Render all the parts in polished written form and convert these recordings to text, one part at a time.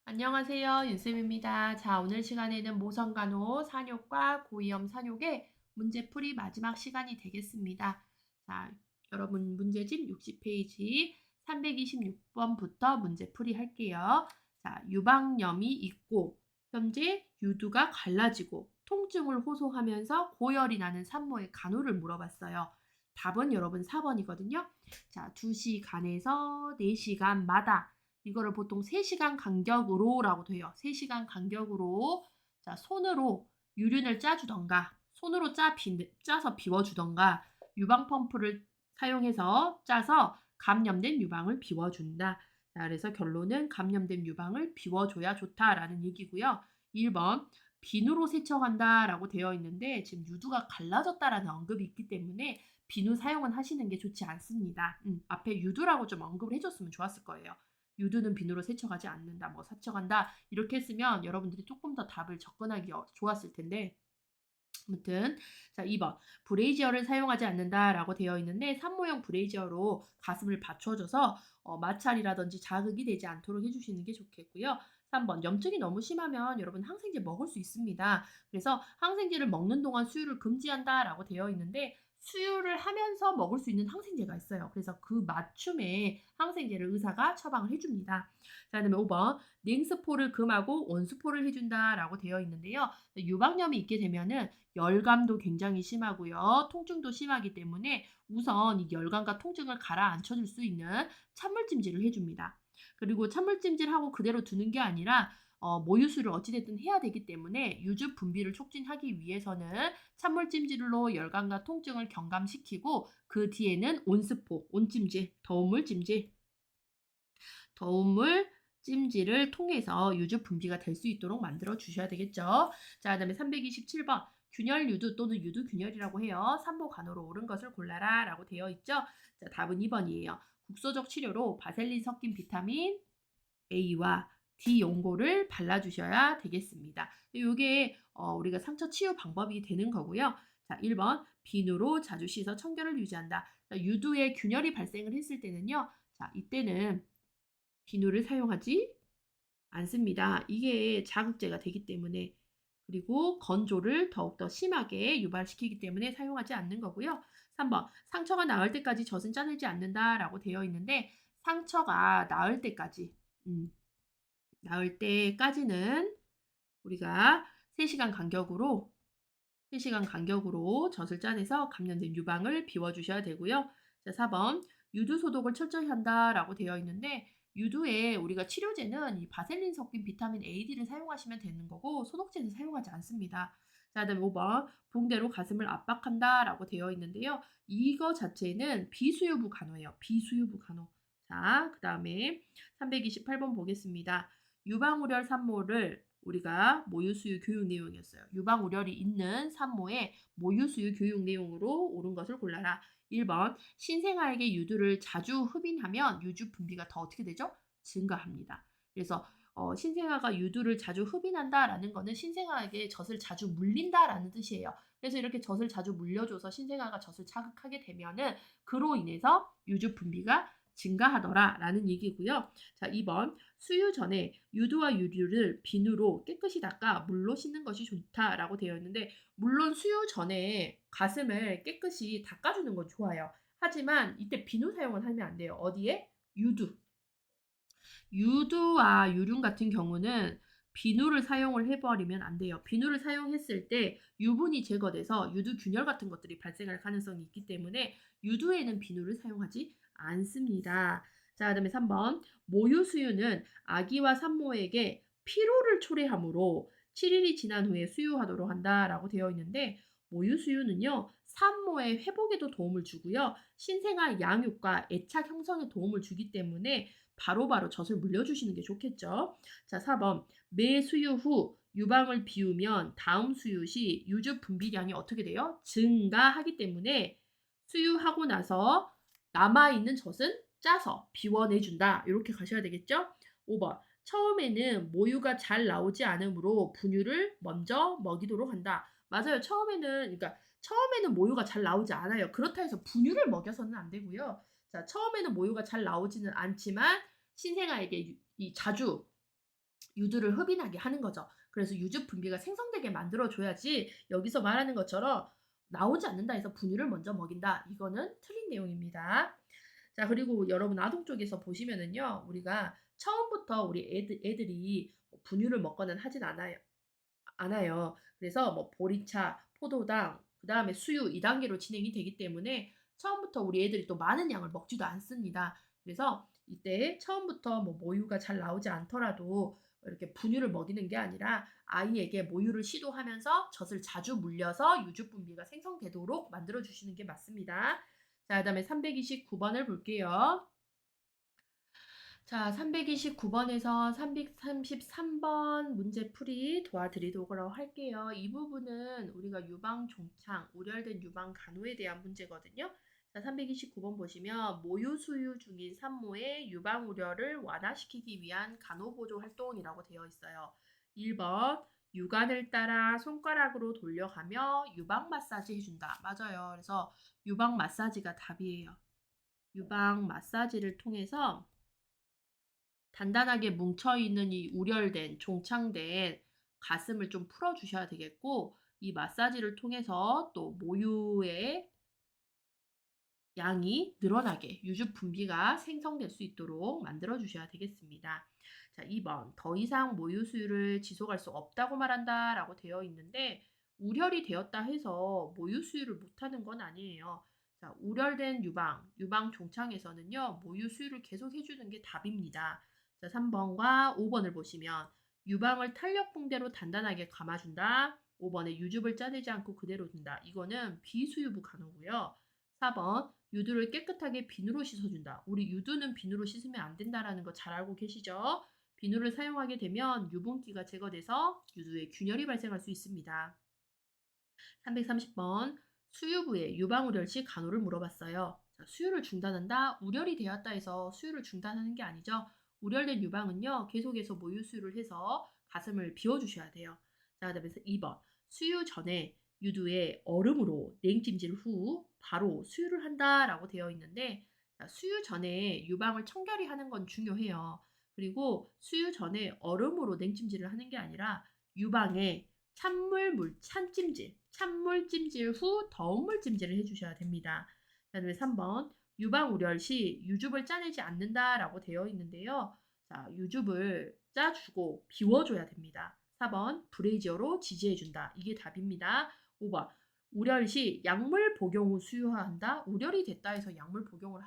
안녕하세요. 윤쌤입니다. 자, 오늘 시간에는 모성간호, 산욕과 고위험 산욕의 문제풀이 마지막 시간이 되겠습니다. 자, 여러분 문제집 60페이지 326번부터 문제풀이 할게요. 자, 유방염이 있고 현재 유두가 갈라지고 통증을 호소하면서 고열이 나는 산모의 간호를 물어봤어요. 답은 여러분 4번이거든요. 자, 2시간에서 4시간마다 이거를 보통 3시간 간격으로라고 돼요. 3시간 간격으로 자 손으로 유륜을 짜주던가 손으로 짜서 비워주던가 유방 펌프를 사용해서 짜서 감염된 유방을 비워준다. 자, 그래서 결론은 감염된 유방을 비워줘야 좋다라는 얘기고요. 1번 비누로 세척한다라고 되어 있는데 지금 유두가 갈라졌다라는 언급이 있기 때문에 비누 사용은 하시는 게 좋지 않습니다. 앞에 유두라고 좀 언급을 해줬으면 좋았을 거예요. 유두는 비누로 세척하지 않는다, 뭐 세척한다 이렇게 했으면 여러분들이 조금 더 답을 접근하기 좋았을 텐데 아무튼 자 2번 브레이지어를 사용하지 않는다라고 되어 있는데 산모용 브레이지어로 가슴을 받쳐줘서 마찰이라든지 자극이 되지 않도록 해주시는 게 좋겠고요. 3번 염증이 너무 심하면 여러분 항생제 먹을 수 있습니다. 그래서 항생제를 먹는 동안 수유를 금지한다라고 되어 있는데 수유를 하면서 먹을 수 있는 항생제가 있어요. 그래서 그 맞춤에 항생제를 의사가 처방을 해줍니다. 자, 그다음에 5번 냉스포를 금하고 온수포를 해준다라고 되어 있는데요. 유방염이 있게 되면은 열감도 굉장히 심하고요. 통증도 심하기 때문에 우선 이 열감과 통증을 가라앉혀 줄 수 있는 찬물찜질을 해줍니다. 그리고 찬물찜질하고 그대로 두는 게 아니라 모유수를 어찌됐든 해야 되기 때문에 유즙 분비를 촉진하기 위해서는 찬물찜질로 열감과 통증을 경감시키고 그 뒤에는 온스포, 온찜질, 더운 물 찜질을 통해서 유즙 분비가 될 수 있도록 만들어 주셔야 되겠죠. 자, 그다음에 327번 균열 유두 또는 유두 균열이라고 해요. 산모 간호로 옳은 것을 골라라라고 되어 있죠. 자, 답은 2번이에요. 국소적 치료로 바셀린 섞인 비타민 A와 D 용고를 발라주셔야 되겠습니다. 이게 우리가 상처 치유 방법이 되는 거고요. 자, 1번 비누로 자주 씻어 청결을 유지한다. 자, 유두에 균열이 발생을 했을 때는요. 자, 이때는 비누를 사용하지 않습니다. 이게 자극제가 되기 때문에 그리고 건조를 더욱더 심하게 유발시키기 때문에 사용하지 않는 거고요. 3번 상처가 나을 때까지 젖은 짜내지 않는다라고 되어 있는데 상처가 음, 나을 때까지는 우리가 3시간 간격으로 3시간 간격으로 젖을 짜내서 감염된 유방을 비워주셔야 되고요. 자, 4번 유두 소독을 철저히 한다라고 되어 있는데 유두에 우리가 치료제는 이 바셀린 섞인 비타민 AD를 사용하시면 되는 거고 소독제는 사용하지 않습니다. 자, 그다음에 5번 붕대로 가슴을 압박한다라고 되어 있는데요. 이거 자체는 비수유부 간호예요. 비수유부 간호. 자, 그다음에 328번 보겠습니다. 유방우열 산모를 우리가 모유수유 교육 내용이었어요. 유방우열이 있는 산모의 모유수유 교육 내용으로 옳은 것을 골라라. 1번 신생아에게 유두를 자주 흡인하면 유주 분비가 더 어떻게 되죠? 증가합니다. 그래서 신생아가 유두를 자주 흡인한다라는 거는 신생아에게 젖을 자주 물린다라는 뜻이에요. 그래서 이렇게 젖을 자주 물려줘서 신생아가 젖을 자극하게 되면은 그로 인해서 유주 분비가 증가하더라라는 얘기고요. 자, 2번 수유 전에 유두와 유류를 비누로 깨끗이 닦아 물로 씻는 것이 좋다라고 되어 있는데 물론 수유 전에 가슴을 깨끗이 닦아주는 건 좋아요. 하지만 이때 비누 사용은 하면 안 돼요. 어디에? 유두. 유두와 유륜 같은 경우는 비누를 사용을 해버리면 안 돼요. 비누를 사용했을 때 유분이 제거돼서 유두 균열 같은 것들이 발생할 가능성이 있기 때문에 유두에는 비누를 사용하지 않습니다. 자, 그다음에 3번 모유 수유는 아기와 산모에게 피로를 초래하므로 7일이 지난 후에 수유하도록 한다라고 되어 있는데 모유 수유는요. 산모의 회복에도 도움을 주고요. 신생아 양육과 애착 형성에 도움을 주기 때문에 바로바로 젖을 물려주시는 게 좋겠죠. 자, 4번 매 수유 후 유방을 비우면 다음 수유 시 유주 분비량이 어떻게 돼요? 증가하기 때문에 수유하고 나서 남아있는 젖은 짜서 비워내준다. 이렇게 가셔야 되겠죠? 5번 처음에는 모유가 잘 나오지 않으므로 분유를 먼저 먹이도록 한다. 맞아요. 처음에는 모유가 잘 나오지 않아요. 그렇다 해서 분유를 먹여서는 안 되고요. 자, 처음에는 모유가 잘 나오지는 않지만 신생아에게 자주 유두를 흡인하게 하는 거죠. 그래서 유주 분비가 생성되게 만들어 줘야지 여기서 말하는 것처럼 나오지 않는다 해서 분유를 먼저 먹인다. 이거는 틀린 내용입니다. 자, 그리고 여러분 아동 쪽에서 보시면은요. 우리가 처음부터 우리 애들이 뭐 분유를 먹거나 하진 않아요. 그래서 뭐 보리차, 포도당, 그다음에 수유 2 단계로 진행이 되기 때문에 처음부터 우리 애들이 또 많은 양을 먹지도 않습니다. 그래서 이때 처음부터 뭐 모유가 잘 나오지 않더라도 이렇게 분유를 먹이는 게 아니라 아이에게 모유를 시도하면서 젖을 자주 물려서 유주 분비가 생성되도록 만들어 주시는 게 맞습니다. 자, 그다음에 329 번을 볼게요. 자, 329 번에서 333번 문제풀이 도와드리도록 할게요. 이 부분은 우리가 유방 종창, 우렬된 유방 간호에 대한 문제거든요. 자, 329번 보시면 모유 수유 중인 산모의 유방 우려를 완화시키기 위한 간호 보조 활동이라고 되어 있어요. 1번 유관을 따라 손가락으로 돌려가며 유방 마사지 해준다. 맞아요. 그래서 유방 마사지가 답이에요. 유방 마사지를 통해서 단단하게 뭉쳐 있는 이 우렬된 종창된 가슴을 좀 풀어 주셔야 되겠고, 이 마사지를 통해서 또 모유의 양이 늘어나게 유주 분비가 생성될 수 있도록 만들어 주셔야 되겠습니다. 자, 2번 더 이상 모유 수유를 지속할 수 없다고 말한다라고 되어 있는데, 우렬이 되었다 해서 모유 수유를 못하는 건 아니에요. 자, 우렬된 유방 종창에서는요 모유 수유를 계속 해주는 게 답입니다. 자, 3번과 5번을 보시면 유방을 탄력 붕대로 단단하게 감아준다. 5번에 유즙을 짜내지 않고 그대로 둔다. 이거는 비수유부 간호고요. 4번 유두를 깨끗하게 비누로 씻어준다. 우리 유두는 비누로 씻으면 안 된다라는 거 잘 알고 계시죠? 비누를 사용하게 되면 유분기가 제거돼서 유두에 균열이 발생할 수 있습니다. 330번 수유부에 유방우렬 시 간호를 물어봤어요. 자, 수유를 중단한다. 우렬이 되었다 해서 수유를 중단하는 게 아니죠. 우렬된 유방은요. 계속해서 모유 수유를 해서 가슴을 비워주셔야 돼요. 자, 그다음에 2번 수유 전에 유두에 얼음으로 냉찜질 후 바로 수유를 한다라고 되어 있는데, 자, 수유 전에 유방을 청결히 하는 건 중요해요. 그리고 수유 전에 얼음으로 냉찜질을 하는 게 아니라 유방에 찬물 찜질 후 더운 물 찜질을 해주셔야 됩니다. 그다음에 3번 유방 우렬 시 유즙을 짜내지 않는다라고 되어 있는데요. 자, 유즙을 짜주고 비워줘야 됩니다. 4번 브레이지어로 지지해준다. 이게 답입니다. 5번 우렬 시 약물 복용 후 수유한다. 우렬이 됐다 해서 약물 복용을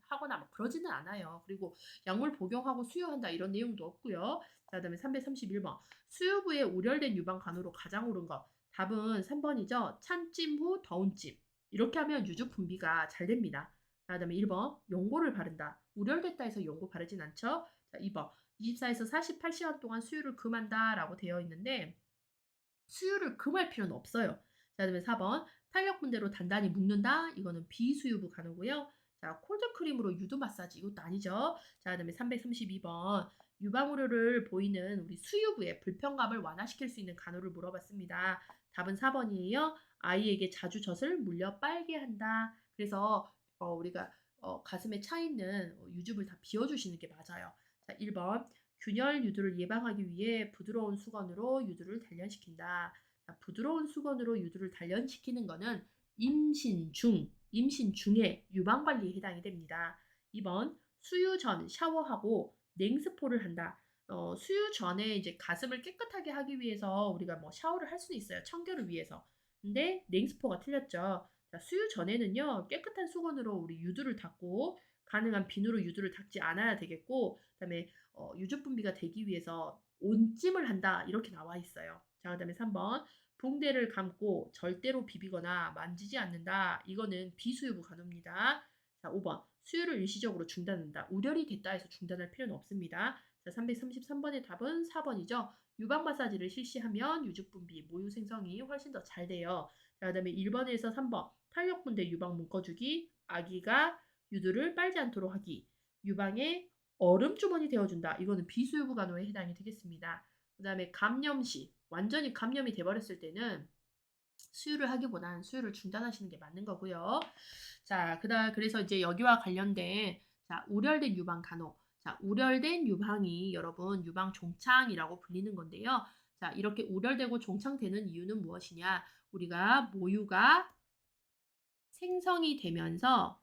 하거나 뭐 그러지는 않아요. 그리고 약물 복용하고 수유한다 이런 내용도 없고요. 자, 그다음에 331번 수유부에 우렬된 유방 간호로 가장 옳은 것. 답은 3번이죠. 찬찜 후 더운 찜. 이렇게 하면 유주 분비가 잘 됩니다. 자, 그다음에 1번 연고를 바른다. 우렬됐다 해서 연고 바르진 않죠. 자, 2번 24에서 48시간 동안 수유를 금한다라고 되어 있는데 수유를 금할 필요는 없어요. 자, 그다음에 4번 탄력 분대로 단단히 묶는다. 이거는 비수유부 간호고요. 자, 콜드 크림으로 유두 마사지 이것도 아니죠. 자, 그다음에 332번 유방우려를 보이는 우리 수유부의 불편감을 완화시킬 수 있는 간호를 물어봤습니다. 답은 4번이에요. 아이에게 자주 젖을 물려 빨게 한다. 그래서 우리가 가슴에 차 있는 유즙을 다 비워주시는 게 맞아요. 자, 1번 균열 유두를 예방하기 위해 부드러운 수건으로 유두를 단련시킨다. 자, 부드러운 수건으로 유두를 단련시키는 거는 임신 중에 유방 관리에 해당이 됩니다. 2번 수유 전 샤워하고 냉스포를 한다. 수유 전에 이제 가슴을 깨끗하게 하기 위해서 우리가 뭐 샤워를 할 수는 있어요. 청결을 위해서. 근데 냉스포가 틀렸죠. 자, 수유 전에는요. 깨끗한 수건으로 우리 유두를 닦고 가능한 비누로 유두를 닦지 않아야 되겠고, 그다음에 유주 분비가 되기 위해서 온찜을 한다. 이렇게 나와 있어요. 자, 그다음에 3번 붕대를 감고 절대로 비비거나 만지지 않는다. 이거는 비수유부 간호입니다. 자, 5번 수유를 일시적으로 중단한다. 우렬이 됐다 해서 중단할 필요는 없습니다. 자, 333번의 답은 4번이죠. 유방 마사지를 실시하면 유주 분비, 모유 생성이 훨씬 더 잘 돼요. 자, 그다음에 1번에서 3번 탄력 분대 유방 묶어주기, 아기가 유두를 빨지 않도록 하기, 유방에 얼음 주머니 되어준다. 이거는 비수유부 간호에 해당이 되겠습니다. 그다음에 감염 시 완전히 감염이 돼버렸을 때는 수유를 하기보다는 수유를 중단하시는 게 맞는 거고요. 자, 그래서 이제 여기와 관련된 자, 우렬된 유방 간호. 자, 우렬된 유방이 여러분 유방 종창이라고 불리는 건데요. 자, 이렇게 우렬되고 종창되는 이유는 무엇이냐? 우리가 모유가 생성이 되면서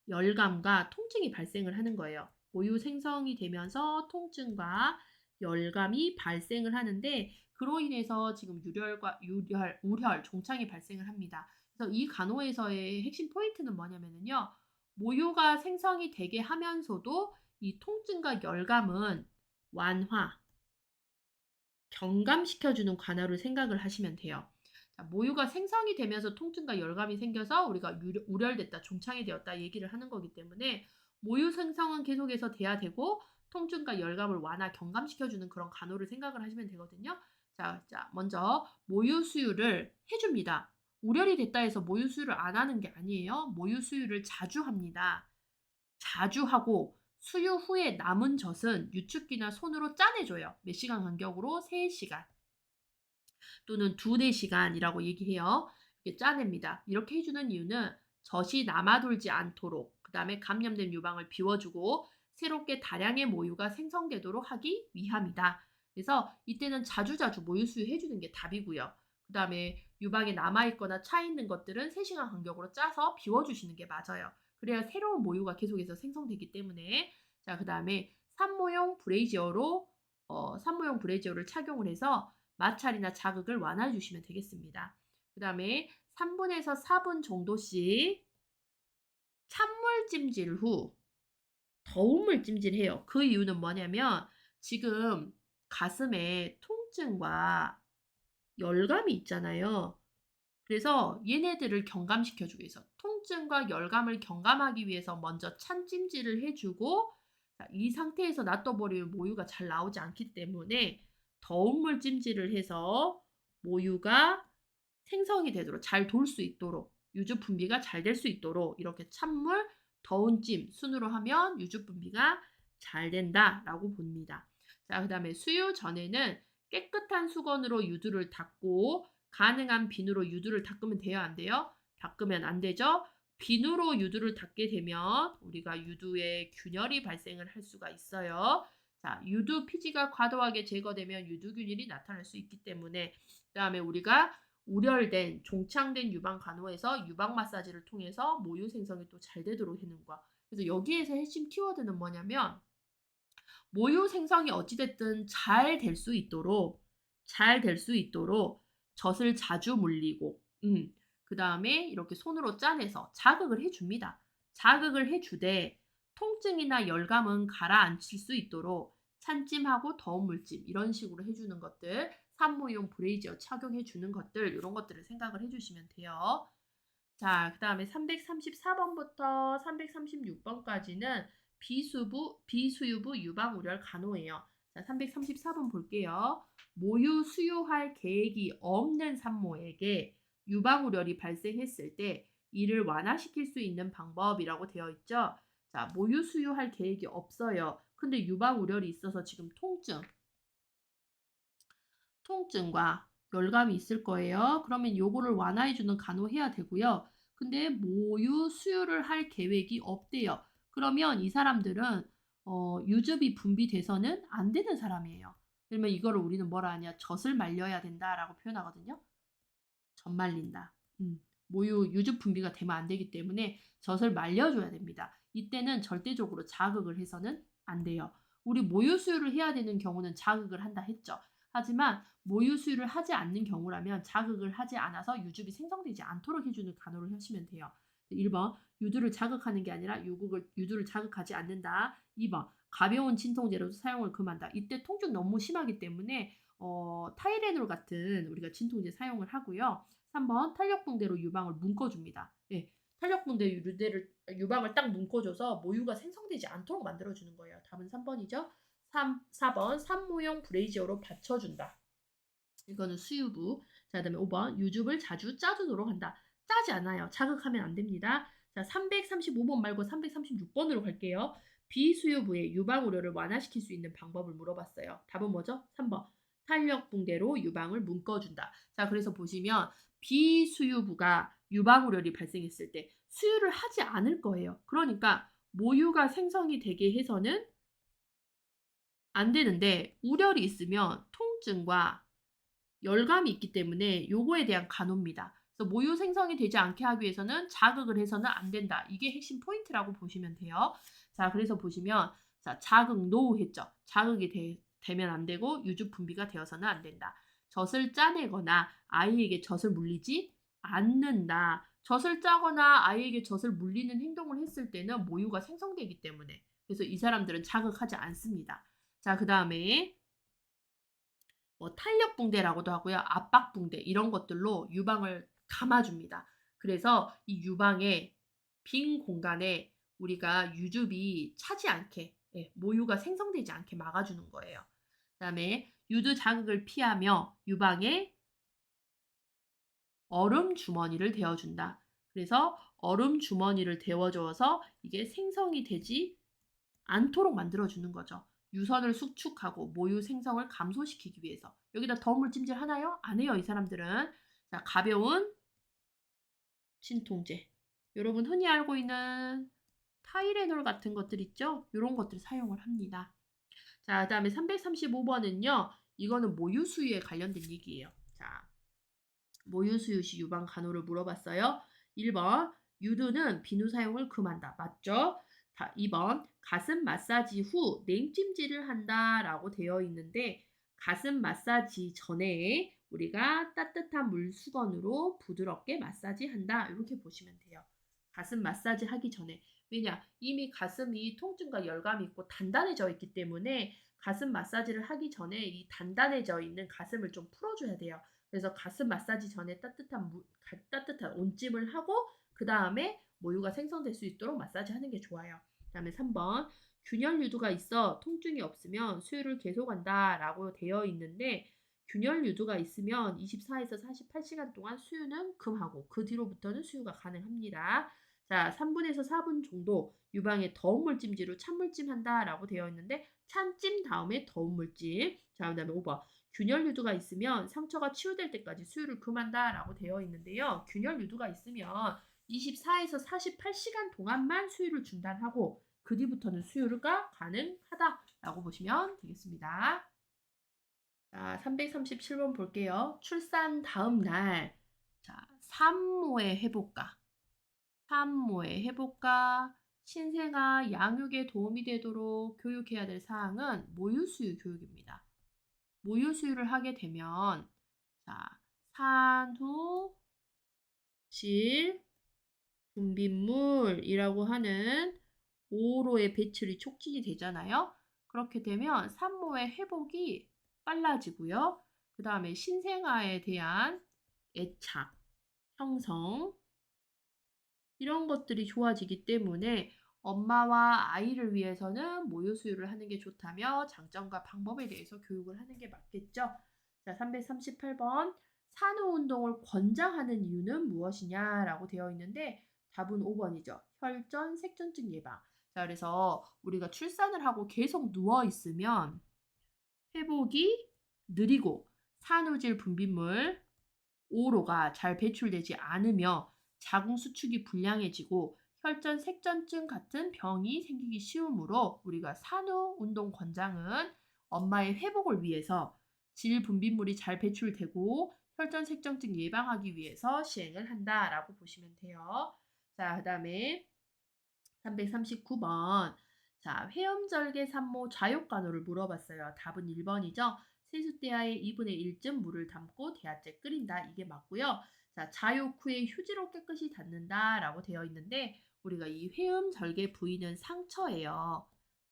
열감과 통증이 발생을 하는 거예요. 모유 생성이 되면서 통증과 열감이 발생을 하는데 그로 인해서 지금 우혈, 종창이 발생을 합니다. 그래서 이 간호에서의 핵심 포인트는 뭐냐면요. 모유가 생성이 되게 하면서도 이 통증과 열감은 완화, 경감시켜주는 관할을 생각을 하시면 돼요. 자, 모유가 생성이 되면서 통증과 열감이 생겨서 우리가 우렬됐다, 종창이 되었다 얘기를 하는 거기 때문에 모유 생성은 계속해서 돼야 되고 통증과 열감을 완화, 경감시켜주는 그런 간호를 생각을 하시면 되거든요. 자, 먼저 모유 수유를 해줍니다. 우렬이 됐다 해서 모유 수유를 안 하는 게 아니에요. 모유 수유를 자주 합니다. 자주 하고 수유 후에 남은 젖은 유축기나 손으로 짜내줘요. 몇 시간 간격으로? 3시간 또는 2~4시간이라고 얘기해요. 이렇게 짜냅니다. 이렇게 해주는 이유는 젖이 남아돌지 않도록 그 다음에 감염된 유방을 비워주고 새롭게 다량의 모유가 생성되도록 하기 위함이다. 그래서 이때는 자주자주 모유 수유해주는 게 답이고요. 그 다음에 유방에 남아있거나 차있는 것들은 3시간 간격으로 짜서 비워주시는 게 맞아요. 그래야 새로운 모유가 계속해서 생성되기 때문에 자, 그 다음에 산모용 브레이지어를 착용을 해서 마찰이나 자극을 완화해 주시면 되겠습니다. 그 다음에 3분에서 4분 정도씩 찬물 찜질 후 더운 물 찜질해요. 그 이유는 뭐냐면 지금 가슴에 통증과 열감이 있잖아요. 그래서 얘네들을 경감시켜주기 위해서 통증과 열감을 경감하기 위해서 먼저 찬 찜질을 해주고 자, 이 상태에서 놔둬버리면 모유가 잘 나오지 않기 때문에 더운 물 찜질을 해서 모유가 생성이 되도록 잘 돌 수 있도록 유주 분비가 잘 될 수 있도록 이렇게 찬물, 더운 찜 순으로 하면 유주 분비가 잘 된다라고 봅니다. 자, 그 다음에 수유 전에는 깨끗한 수건으로 유두를 닦고 가능한 비누로 유두를 닦으면 돼요, 안 돼요? 닦으면 안 되죠? 비누로 유두를 닦게 되면 우리가 유두에 균열이 발생을 할 수가 있어요. 자, 유두 피지가 과도하게 제거되면 유두균일이 나타날 수 있기 때문에 그다음에 우리가 우렬된 종창된 유방 간호에서 유방 마사지를 통해서 모유 생성이 또 잘 되도록 해는 거야. 그래서 여기에서 핵심 키워드는 뭐냐면 모유 생성이 어찌됐든 잘 될 수 있도록 젖을 자주 물리고 그 다음에 이렇게 손으로 짜내서 자극을 해줍니다. 자극을 해주되 통증이나 열감은 가라앉힐 수 있도록 찬찜하고 더운 물찜 이런 식으로 해주는 것들 산모용 브레이지어 착용해 주는 것들 이런 것들을 생각을 해주시면 돼요. 자, 그 다음에 334번부터 336번까지는 비수유부 유방우렬 간호예요. 자, 334번 볼게요. 모유 수유할 계획이 없는 산모에게 유방우렬이 발생했을 때 이를 완화시킬 수 있는 방법이라고 되어 있죠. 자, 모유 수유할 계획이 없어요. 근데 유방우렬이 있어서 지금 통증과 열감이 있을 거예요. 그러면 요거를 완화해주는 간호해야 되고요. 근데 모유 수유를 할 계획이 없대요. 그러면 이 사람들은 유즙이 분비돼서는 안 되는 사람이에요. 그러면 이거를 우리는 뭐라 하냐? 젖을 말려야 된다라고 표현하거든요. 젖 말린다. 모유 유즙 분비가 되면 안 되기 때문에 젖을 말려줘야 됩니다. 이때는 절대적으로 자극을 해서는 안 돼요. 우리 모유 수유를 해야 되는 경우는 자극을 한다 했죠. 하지만 모유 수유를 하지 않는 경우라면 자극을 하지 않아서 유즙이 생성되지 않도록 해주는 간호를 하시면 돼요. 1번 유두를 자극하는 게 아니라 유두를 자극하지 않는다. 2번 가벼운 진통제로도 사용을 금한다. 이때 통증 너무 심하기 때문에 타이레놀 같은 우리가 진통제 사용을 하고요. 3번 탄력붕대로 유방을 묶어줍니다. 예, 탄력붕대 유방을 딱 묶어줘서 모유가 생성되지 않도록 만들어주는 거예요. 답은 3번이죠. 4번 산모용 브레이지어로 받쳐준다. 이거는 수유부. 자, 그다음에 5번 유즙을 자주 짜주도록 한다. 짜지 않아요. 자극하면 안 됩니다. 자, 335번 말고 336번으로 갈게요. 비수유부의 유방우려를 완화시킬 수 있는 방법을 물어봤어요. 답은 뭐죠? 3번. 탄력붕대로 유방을 묶어준다. 자, 그래서 보시면 비수유부가 유방우려이 발생했을 때 수유를 하지 않을 거예요. 그러니까 모유가 생성이 되게 해서는 안 되는데 우열이 있으면 통증과 열감이 있기 때문에 요거에 대한 간호입니다. 그래서 모유 생성이 되지 않게 하기 위해서는 자극을 해서는 안 된다. 이게 핵심 포인트라고 보시면 돼요. 자, 그래서 보시면 자, 자극 노우 했죠. 자극이 되면 안 되고 유주 분비가 되어서는 안 된다. 젖을 짜내거나 아이에게 젖을 물리지 않는다. 젖을 짜거나 아이에게 젖을 물리는 행동을 했을 때는 모유가 생성되기 때문에 그래서 이 사람들은 자극하지 않습니다. 자, 그다음에 뭐 탄력 붕대라고도 하고요. 압박 붕대 이런 것들로 유방을 감아줍니다. 그래서 이 유방의 빈 공간에 우리가 유즙이 차지 않게 모유가 생성되지 않게 막아주는 거예요. 그다음에 유두 자극을 피하며 유방에 얼음 주머니를 데워준다. 그래서 얼음 주머니를 데워줘서 이게 생성이 되지 않도록 만들어주는 거죠. 유선을 수축하고 모유 생성을 감소시키기 위해서. 여기다 더물 찜질 하나요? 안 해요, 이 사람들은. 자, 가벼운 진통제. 여러분 흔히 알고 있는 타이레놀 같은 것들 있죠? 이런 것들 사용을 합니다. 자, 그다음에 335번은요. 이거는 모유 수유에 관련된 얘기예요. 자, 모유 수유 시 유방 간호를 물어봤어요. 1번 유두는 비누 사용을 금한다. 맞죠? 2번 가슴 마사지 후 냉찜질을 한다라고 되어 있는데 가슴 마사지 전에 우리가 따뜻한 물수건으로 부드럽게 마사지한다. 이렇게 보시면 돼요. 가슴 마사지 하기 전에. 왜냐? 이미 가슴이 통증과 열감이 있고 단단해져 있기 때문에 가슴 마사지를 하기 전에 이 단단해져 있는 가슴을 좀 풀어줘야 돼요. 그래서 가슴 마사지 전에 따뜻한 온찜을 하고 그 다음에 모유가 생성될 수 있도록 마사지 하는 게 좋아요. 그 다음에 3번 균열 유두가 있어 통증이 없으면 수유를 계속한다 라고 되어 있는데 균열 유두가 있으면 24에서 48시간 동안 수유는 금하고 그 뒤로부터는 수유가 가능합니다. 자, 3분에서 4분 정도 유방에 더운 물찜질로 찬물찜 한다라고 되어 있는데 찬찜 다음에 더운 물찜. 자, 그다음에 5번. 균열 유두가 있으면 상처가 치유될 때까지 수유를 금한다라고 되어 있는데요. 균열 유두가 있으면 24에서 48시간 동안만 수유를 중단하고 그 뒤부터는 수유가 가능하다라고 보시면 되겠습니다. 자, 337번 볼게요. 출산 다음 날. 자, 산모의 회복과 산모의 회복과 신생아 양육에 도움이 되도록 교육해야 될 사항은 모유수유 교육입니다. 모유수유를 하게 되면 자, 산후 질 분비물이라고 하는 5호로의 배출이 촉진이 되잖아요. 그렇게 되면 산모의 회복이 빨라지고요. 그 다음에 신생아에 대한 애착, 형성 이런 것들이 좋아지기 때문에 엄마와 아이를 위해서는 모유 수유를 하는 게 좋다며 장점과 방법에 대해서 교육을 하는 게 맞겠죠. 자, 338번 산후 운동을 권장하는 이유는 무엇이냐라고 되어 있는데 답은 5번이죠. 혈전, 색전증 예방. 자, 그래서 우리가 출산을 하고 계속 누워 있으면 회복이 느리고 산후질 분비물 5호로가 잘 배출되지 않으며 자궁 수축이 불량해지고 혈전, 색전증 같은 병이 생기기 쉬우므로 우리가 산후 운동 권장은 엄마의 회복을 위해서 질 분비물이 잘 배출되고 혈전, 색전증 예방하기 위해서 시행을 한다라고 보시면 돼요. 자, 그다음에 339번. 자, 회음절개 산모 좌욕간호를 물어봤어요. 답은 1번이죠. 세숫대야에 2분의 1쯤 물을 담고 대야째 끓인다. 이게 맞고요. 자, 자욕 후에 휴지로 깨끗이 닦는다라고 되어 있는데 우리가 이 회음절개 부위는 상처예요.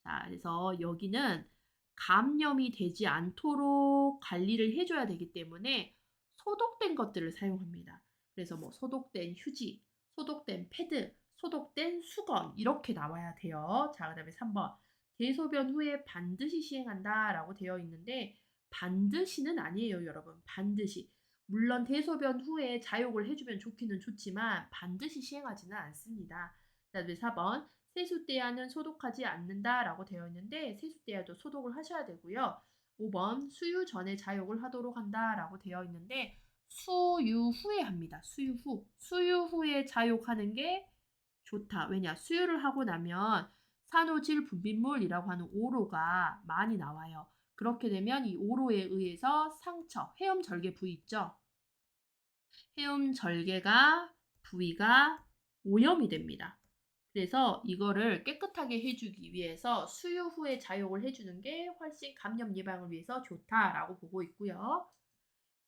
자, 그래서 여기는 감염이 되지 않도록 관리를 해줘야 되기 때문에 소독된 것들을 사용합니다. 그래서 뭐 소독된 휴지, 소독된 패드, 소독된 수건 이렇게 나와야 돼요. 자, 그다음에 3번. 대소변 후에 반드시 시행한다라고 되어 있는데 반드시는 아니에요, 여러분. 반드시. 물론 대소변 후에 자욕을 해주면 좋기는 좋지만 반드시 시행하지는 않습니다. 자, 그다음에 4번. 세숫대야는 소독하지 않는다라고 되어 있는데 세숫대야도 소독을 하셔야 되고요. 5번. 수유 전에 자욕을 하도록 한다라고 되어 있는데 수유 후에 합니다. 수유 후. 수유 후에 자욕하는 게 좋다. 왜냐? 수유를 하고 나면 산후질 분비물이라고 하는 오로가 많이 나와요. 그렇게 되면 이 오로에 의해서 상처, 해엄절개 부위 있죠? 해엄절개가 부위가 오염이 됩니다. 그래서 이거를 깨끗하게 해주기 위해서 수유 후에 자욕을 해주는 게 훨씬 감염 예방을 위해서 좋다라고 보고 있고요.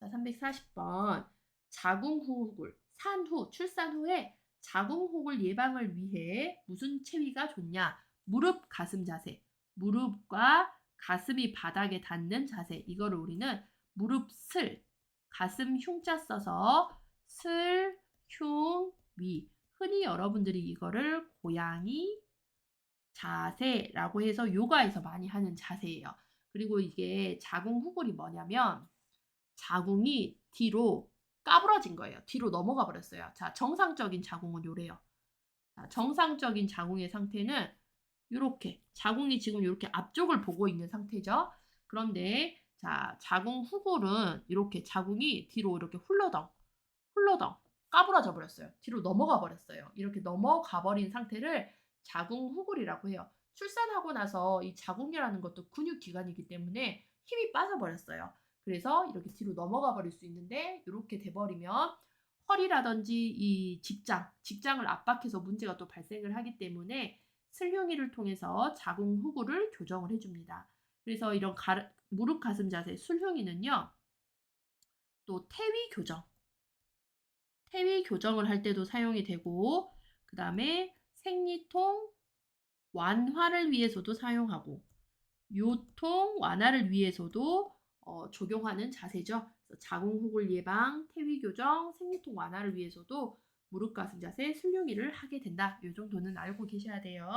자, 340번. 자궁후굴, 산후, 출산 후에 자궁후굴 예방을 위해 무슨 체위가 좋냐? 무릎 가슴 자세. 무릎과 가슴이 바닥에 닿는 자세. 이거를 우리는 무릎 슬, 가슴 흉자 써서 슬, 흉, 위. 흔히 여러분들이 이거를 고양이 자세라고 해서 요가에서 많이 하는 자세예요. 그리고 이게 자궁후굴이 뭐냐면 자궁이 뒤로 까부러진 거예요. 뒤로 넘어가 버렸어요. 자, 정상적인 자궁은 요래요. 자, 정상적인 자궁의 상태는 요렇게 자궁이 지금 요렇게 앞쪽을 보고 있는 상태죠. 그런데 자, 자궁 후굴은 이렇게 자궁이 뒤로 이렇게 훌러덩 까부러져 버렸어요. 뒤로 넘어가 버렸어요. 이렇게 넘어가 버린 상태를 자궁 후굴이라고 해요. 출산하고 나서 이 자궁이라는 것도 근육 기관이기 때문에 힘이 빠져버렸어요. 그래서 이렇게 뒤로 넘어가 버릴 수 있는데 이렇게 돼버리면 허리라든지 이 직장을 압박해서 문제가 또 발생을 하기 때문에 슬흉이를 통해서 자궁 후굴을 교정을 해줍니다. 그래서 이런 무릎 가슴 자세 슬흉이는요. 또 태위 교정을 할 때도 사용이 되고 그 다음에 생리통 완화를 위해서도 사용하고 요통 완화를 위해서도 적용하는 자세죠. 자궁후굴 예방, 태위 교정, 생리통 완화를 위해서도 무릎 가슴 자세, 슬룡이를 하게 된다. 이 정도는 알고 계셔야 돼요.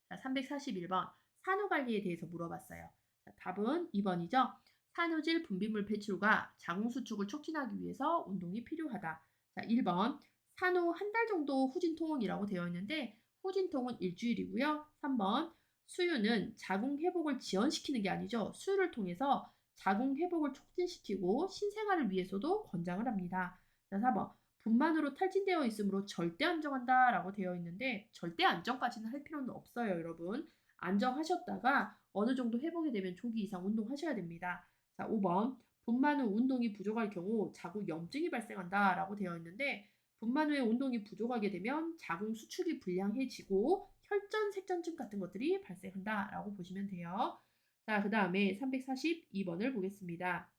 자, 341번 산후 관리에 대해서 물어봤어요. 자, 답은 2번이죠. 산후질 분비물 배출과 자궁 수축을 촉진하기 위해서 운동이 필요하다. 자, 1번 산후 한 달 정도 후진통이라고 되어 있는데 후진통은 일주일이고요. 3번 수유는 자궁 회복을 지연시키는 게 아니죠. 수유를 통해서 자궁 회복을 촉진시키고 신생아를 위해서도 권장을 합니다. 자, 4번. 분만으로 탈진되어 있으므로 절대 안정한다라고 되어 있는데 절대 안정까지는 할 필요는 없어요, 여러분. 안정하셨다가 어느 정도 회복이 되면 조기 이상 운동하셔야 됩니다. 자, 5번. 분만 후 운동이 부족할 경우 자궁 염증이 발생한다라고 되어 있는데 분만 후에 운동이 부족하게 되면 자궁 수축이 불량해지고 혈전, 색전증 같은 것들이 발생한다라고 보시면 돼요. 자, 그 다음에 342번을 보겠습니다.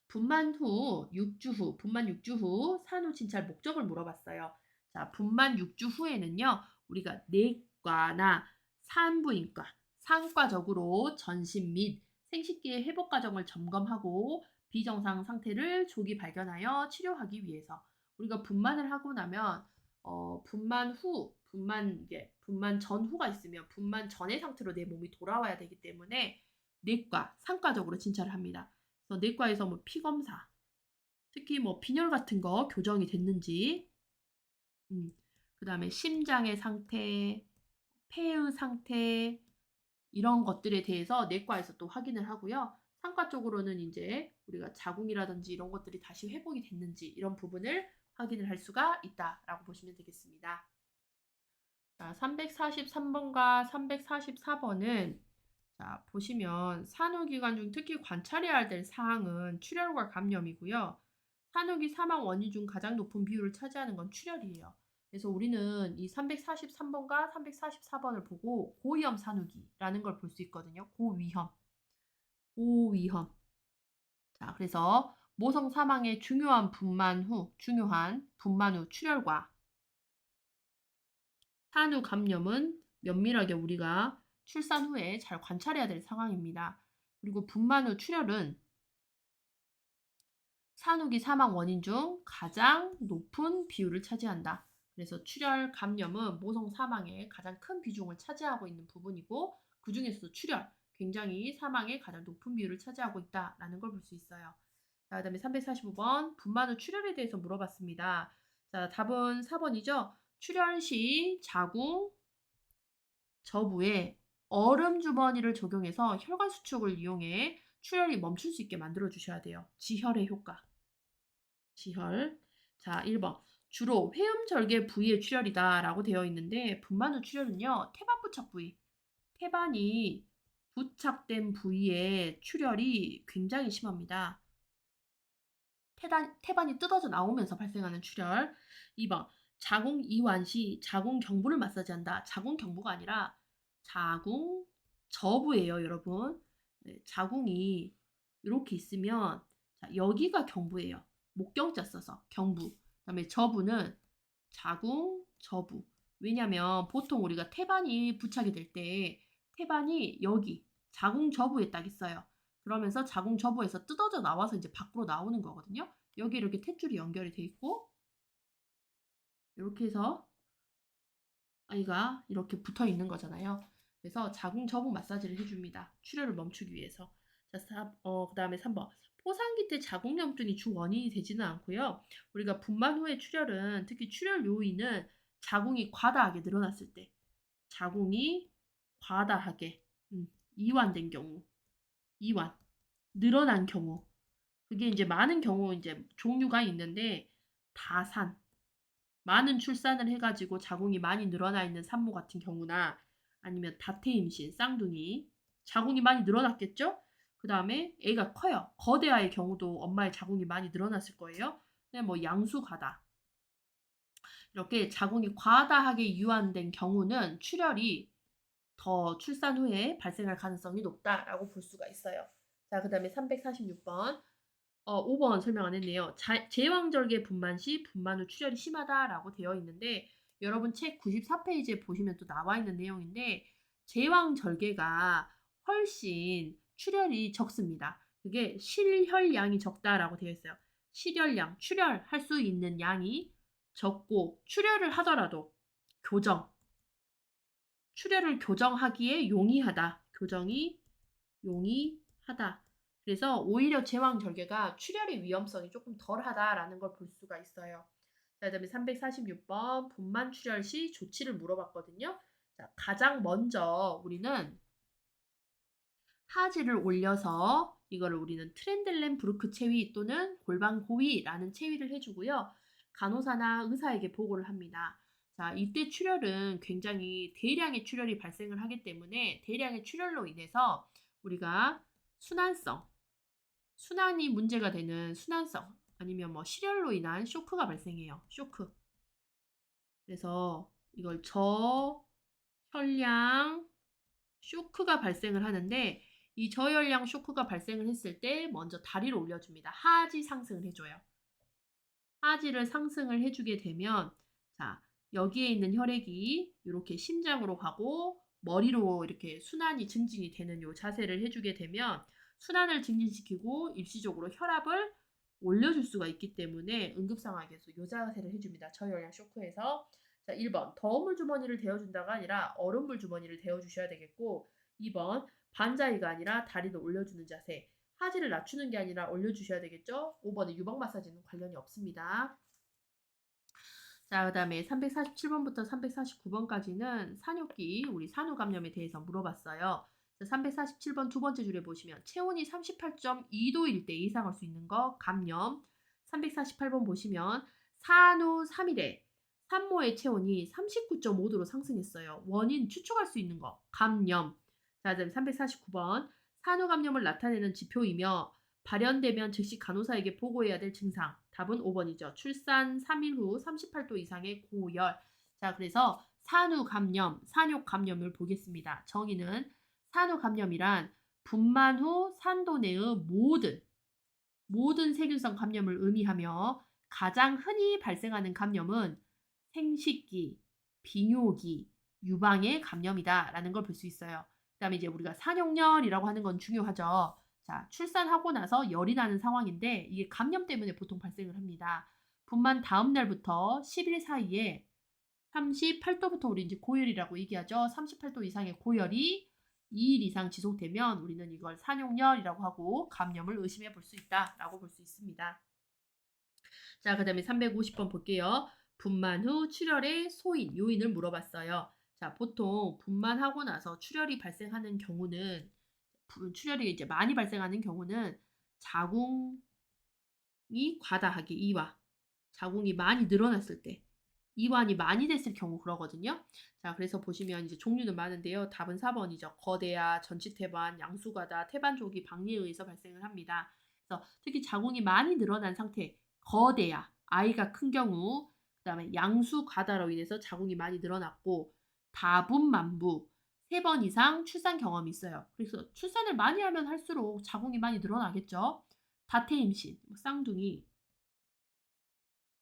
분만 6주 후 산후 진찰 목적을 물어봤어요. 자, 분만 6주 후에는요, 우리가 내과나 산부인과, 상과적으로 전신 및 생식기의 회복 과정을 점검하고 비정상 상태를 조기 발견하여 치료하기 위해서 우리가 분만을 하고 나면 분만 전후가 있으면 분만 전의 상태로 내 몸이 돌아와야 되기 때문에 내과, 상과적으로 진찰을 합니다. 그래서 내과에서 뭐 피 검사, 특히 뭐 빈혈 같은 거 교정이 됐는지, 그다음에 심장의 상태, 폐의 상태 이런 것들에 대해서 내과에서 또 확인을 하고요. 상과 쪽으로는 이제 우리가 자궁이라든지 이런 것들이 다시 회복이 됐는지 이런 부분을 확인을 할 수가 있다라고 보시면 되겠습니다. 자, 343번과 344번은 자, 보시면 산후기관 중 특히 관찰해야 될 사항은 출혈과 감염이고요. 산후기 사망 원인 중 가장 높은 비율을 차지하는 건 출혈이에요. 그래서 우리는 이 343번과 344번을 보고 고위험 산후기라는 걸 볼 수 있거든요. 고위험. 자, 그래서 모성 사망의 중요한 분만 후 출혈과 산후 감염은 면밀하게 우리가 출산 후에 잘 관찰해야 될 상황입니다. 그리고 분만 후 출혈은 산후기 사망 원인 중 가장 높은 비율을 차지한다. 그래서 출혈 감염은 모성 사망에 가장 큰 비중을 차지하고 있는 부분이고 그 중에서도 출혈, 굉장히 사망에 가장 높은 비율을 차지하고 있다라는 걸 볼 수 있어요. 자, 그다음에 345번 분만 후 출혈에 대해서 물어봤습니다. 자, 답은 4번이죠. 출혈 시 자궁 저부에 얼음 주머니를 적용해서 혈관 수축을 이용해 출혈이 멈출 수 있게 만들어 주셔야 돼요. 지혈의 효과. 지혈. 자, 1번. 주로 회음절개 부위의 출혈이다라고 되어 있는데 분만 후 출혈은요. 태반 부착 부위, 태반이 부착된 부위의 출혈이 굉장히 심합니다. 태반이 뜯어져 나오면서 발생하는 출혈. 2번 자궁 이완 시 자궁 경부를 마사지한다. 자궁 경부가 아니라 자궁 저부예요, 여러분. 네, 자궁이 이렇게 있으면 자, 여기가 경부예요. 목경자 써서 경부. 그다음에 저부는 자궁 저부. 왜냐면 보통 우리가 태반이 부착이 될 때 태반이 여기 자궁 저부에 딱 있어요. 그러면서 자궁 저부에서 뜯어져 나와서 이제 밖으로 나오는 거거든요. 여기 이렇게 탯줄이 연결이 돼 있고 이렇게 해서 아이가 이렇게 붙어 있는 거잖아요. 그래서 자궁 저부 마사지를 해줍니다. 출혈을 멈추기 위해서. 자, 그다음에 3번. 포상기 때 자궁염증이 주 원인이 되지는 않고요. 우리가 분만 후의 출혈은 특히 출혈 요인은 자궁이 과다하게 늘어났을 때, 자궁이 과다하게 이완된 경우, 이완 늘어난 경우, 그게 이제 많은 경우 이제 종류가 있는데 다산 많은 출산을 해가지고 자궁이 많이 늘어나 있는 산모 같은 경우나 아니면 다태 임신, 쌍둥이 자궁이 많이 늘어났겠죠? 그 다음에 애가 커요. 거대아의 경우도 엄마의 자궁이 많이 늘어났을 거예요. 근데 뭐 양수가다 이렇게 자궁이 과다하게 이완된 경우는 출혈이 더 출산 후에 발생할 가능성이 높다라고 볼 수가 있어요. 자, 그 다음에 346번. 5번 설명 안 했네요. 제왕절개 분만 시 분만 후 출혈이 심하다라고 되어 있는데 여러분 책 94페이지에 보시면 또 나와 있는 내용인데 제왕절개가 훨씬 출혈이 적습니다. 그게 실혈량이 적다라고 되어 있어요. 실혈량, 출혈할 수 있는 양이 적고 출혈을 하더라도 교정, 출혈을 교정하기에 용이하다. 교정이 용이하다. 그래서 오히려 제왕절개가 출혈의 위험성이 조금 덜하다라는 걸 볼 수가 있어요. 자, 그다음에 346번 분만 출혈 시 조치를 물어봤거든요. 자, 가장 먼저 우리는 하지를 올려서 이거를 우리는 트렌들렌 브루크 체위 또는 골반 고위라는 체위를 해주고요. 간호사나 의사에게 보고를 합니다. 자, 이때 출혈은 굉장히 대량의 출혈이 발생을 하기 때문에 대량의 출혈로 인해서 우리가 순환이 문제가 되는 순환성 아니면 뭐 실혈로 인한 쇼크가 발생해요. 쇼크. 그래서 이걸 저혈량 쇼크가 발생을 하는데 이 저혈량 쇼크가 발생을 했을 때 먼저 다리를 올려줍니다. 하지 상승을 해줘요. 하지를 상승을 해주게 되면 자 여기에 있는 혈액이 이렇게 심장으로 가고 머리로 이렇게 순환이 증진이 되는 요 자세를 해주게 되면 순환을 증진시키고 일시적으로 혈압을 올려줄 수가 있기 때문에 응급 상황에서 요 자세를 해줍니다. 저혈량 쇼크에서 자 1번 더운 물 주머니를 데워준다가 아니라 얼음 물 주머니를 데워주셔야 되겠고 2번 반자이가 아니라 다리를 올려주는 자세 하지를 낮추는 게 아니라 올려주셔야 되겠죠. 5번은 유방 마사지는 관련이 없습니다. 자, 그 다음에 347번부터 349번까지는 산욕기, 우리 산후감염에 대해서 물어봤어요. 347번 두 번째 줄에 보시면 체온이 38.2도일 때 예상할 수 있는 거 감염. 348번 보시면 산후 3일에 산모의 체온이 39.5도로 상승했어요. 원인 추측할 수 있는 거 감염. 자, 그다음 349번 산후감염을 나타내는 지표이며 발현되면 즉시 간호사에게 보고해야 될 증상. 답은 5번이죠. 출산 3일 후 38도 이상의 고열. 자, 그래서 산후감염, 산욕감염을 보겠습니다. 정의는 산후감염이란 분만 후 산도 내의 모든 세균성 감염을 의미하며 가장 흔히 발생하는 감염은 생식기, 비뇨기, 유방의 감염이다라는 걸 볼 수 있어요. 그다음에 이제 우리가 산욕열이라고 하는 건 중요하죠. 자, 출산하고 나서 열이 나는 상황인데 이게 감염 때문에 보통 발생을 합니다. 분만 다음 날부터 10일 사이에 38도부터 우리 이제 고열이라고 얘기하죠. 38도 이상의 고열이 2일 이상 지속되면 우리는 이걸 산욕열이라고 하고 감염을 의심해 볼 수 있다라고 볼 수 있습니다. 자, 그다음에 350번 볼게요. 분만 후 출혈의 소인, 요인을 물어봤어요. 자, 보통 분만하고 나서 출혈이 발생하는 경우는 출혈이 이제 많이 발생하는 경우는 자궁이 과다하게 이완, 자궁이 많이 늘어났을 때, 이완이 많이 됐을 경우 그러거든요. 자, 그래서 보시면 이제 종류는 많은데요. 답은 4번이죠. 거대아, 전치태반, 양수가다, 태반족이 박리에 의해서 발생을 합니다. 그래서 특히 자궁이 많이 늘어난 상태, 거대아, 아이가 큰 경우, 그다음에 양수가다로 인해서 자궁이 많이 늘어났고, 다분만부, 3번 이상 출산 경험이 있어요. 그래서 출산을 많이 하면 할수록 자궁이 많이 늘어나겠죠. 다태임신, 쌍둥이,